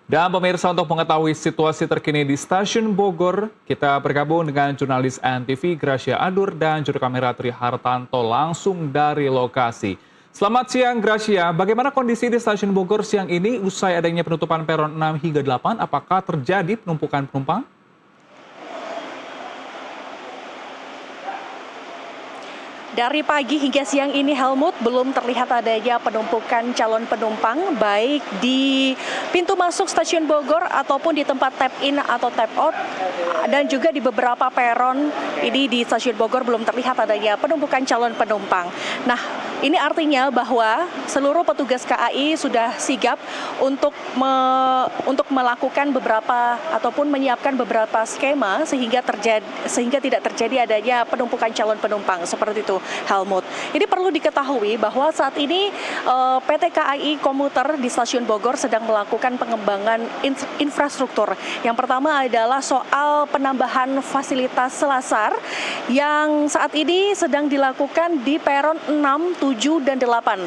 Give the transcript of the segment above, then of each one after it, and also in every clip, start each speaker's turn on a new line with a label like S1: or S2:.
S1: Dan pemirsa, untuk mengetahui situasi terkini di Stasiun Bogor, kita bergabung dengan jurnalis ANTV Gracia Adur dan juru kamera Tri Hartanto langsung dari lokasi. Selamat siang Gracia, bagaimana kondisi di Stasiun Bogor siang ini usai adanya penutupan peron 6 hingga 8? Apakah terjadi penumpukan penumpang?
S2: Dari pagi hingga siang ini, Helmut, belum terlihat adanya penumpukan calon penumpang baik di pintu masuk Stasiun Bogor ataupun di tempat tap in atau tap out, dan juga di beberapa peron ini di Stasiun Bogor belum terlihat adanya penumpukan calon penumpang. Nah, ini artinya bahwa seluruh petugas KAI sudah sigap untuk melakukan beberapa ataupun menyiapkan beberapa skema sehingga tidak terjadi adanya penumpukan calon penumpang seperti itu, Helmut. Ini perlu diketahui bahwa saat ini PT KAI Komuter di Stasiun Bogor sedang melakukan pengembangan infrastruktur. Yang pertama adalah soal penambahan fasilitas selasar yang saat ini sedang dilakukan di peron 6, 7, dan 8.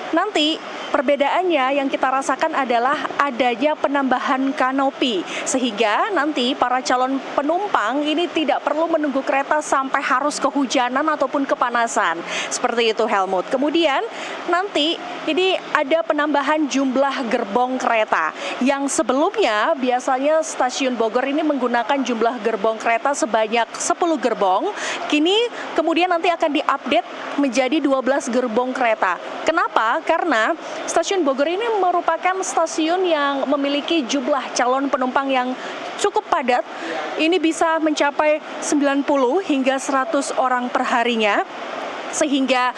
S2: Nanti perbedaannya yang kita rasakan adalah adanya penambahan kanopi, sehingga nanti para calon penumpang ini tidak perlu menunggu kereta sampai harus kehujanan ataupun kepanasan. Seperti itu, Helmut. Kemudian nanti ini ada penambahan jumlah gerbong kereta. Yang sebelumnya biasanya Stasiun Bogor ini menggunakan jumlah gerbong kereta sebanyak 10 gerbong. Kini kemudian nanti akan diupdate menjadi 12 gerbong kereta. Kenapa? Karena Stasiun Bogor ini merupakan stasiun yang memiliki jumlah calon penumpang yang cukup padat. Ini bisa mencapai 90 hingga 100 orang per harinya. Sehingga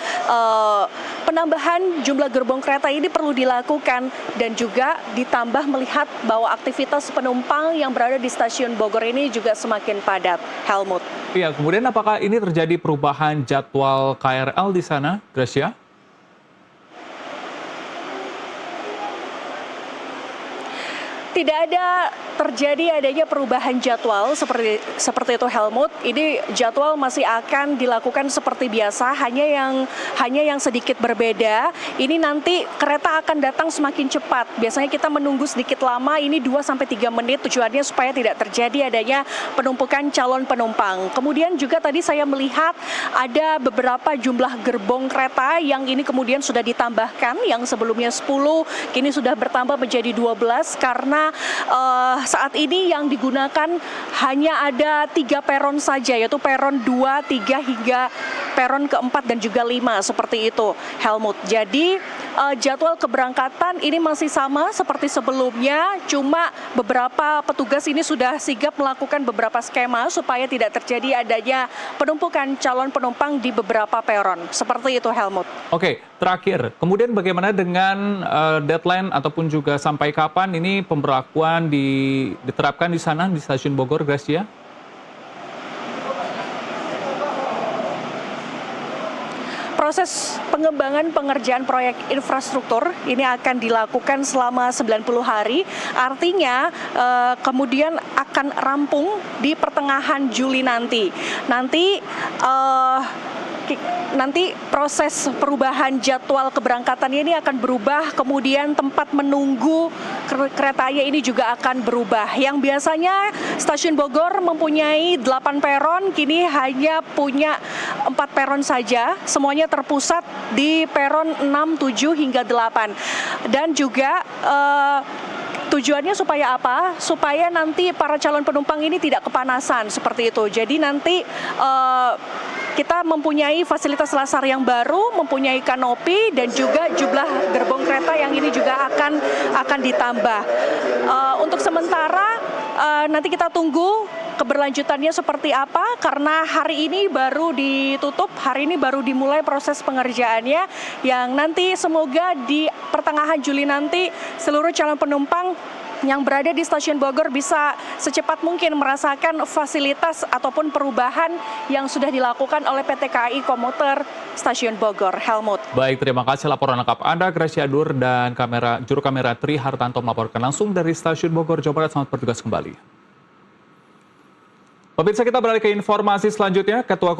S2: penambahan jumlah gerbong kereta ini perlu dilakukan dan juga ditambah melihat bahwa aktivitas penumpang yang berada di Stasiun Bogor ini juga semakin padat, Helmut.
S1: Iya, kemudian apakah ini terjadi perubahan jadwal KRL di sana, Gracia?
S2: Tidak ada terjadi adanya perubahan jadwal seperti itu, Helmut. Ini jadwal masih akan dilakukan seperti biasa, hanya yang sedikit berbeda. Ini nanti kereta akan datang semakin cepat. Biasanya kita menunggu sedikit lama, ini 2-3 menit, tujuannya supaya tidak terjadi adanya penumpukan calon penumpang. Kemudian juga tadi saya melihat ada beberapa jumlah gerbong kereta yang ini kemudian sudah ditambahkan, yang sebelumnya 10 kini sudah bertambah menjadi 12 karena saat ini yang digunakan hanya ada 3 peron saja, yaitu peron 2, 3 hingga peron keempat dan juga 5, seperti itu, Helmut. Jadi jadwal keberangkatan ini masih sama seperti sebelumnya, cuma beberapa petugas ini sudah sigap melakukan beberapa skema supaya tidak terjadi adanya penumpukan calon penumpang di beberapa peron. Seperti itu, Helmut.
S1: Oke, terakhir, kemudian bagaimana dengan deadline ataupun juga sampai kapan ini pemberlakuan diterapkan di sana di Stasiun Bogor, Gracia?
S2: Proses pengembangan pengerjaan proyek infrastruktur ini akan dilakukan selama 90 hari. Artinya kemudian akan rampung di pertengahan Juli nanti. Nanti proses perubahan jadwal keberangkatan ini akan berubah, kemudian tempat menunggu keretanya ini juga akan berubah. Yang biasanya Stasiun Bogor mempunyai 8 peron, kini hanya punya 4 peron saja. Semuanya terpusat di peron 6, 7, hingga 8. Dan juga tujuannya supaya apa? Supaya nanti para calon penumpang ini tidak kepanasan, seperti itu. Jadi nanti kita mempunyai fasilitas selasar yang baru, mempunyai kanopi, dan juga jumlah gerbong kereta yang ini juga akan ditambah. Untuk sementara nanti kita tunggu keberlanjutannya seperti apa, karena hari ini baru ditutup, hari ini baru dimulai proses pengerjaannya, yang nanti semoga di pertengahan Juli nanti seluruh calon penumpang yang berada di Stasiun Bogor bisa secepat mungkin merasakan fasilitas ataupun perubahan yang sudah dilakukan oleh PT KAI Komuter Stasiun Bogor, Helmut.
S1: Baik, terima kasih laporan lengkap Anda, Gracia Adur, dan juru kamera Tri Hartanto melaporkan langsung dari Stasiun Bogor, Jawa Barat. Selamat bertugas kembali. Pemirsa, kita beralih ke informasi selanjutnya. Ketua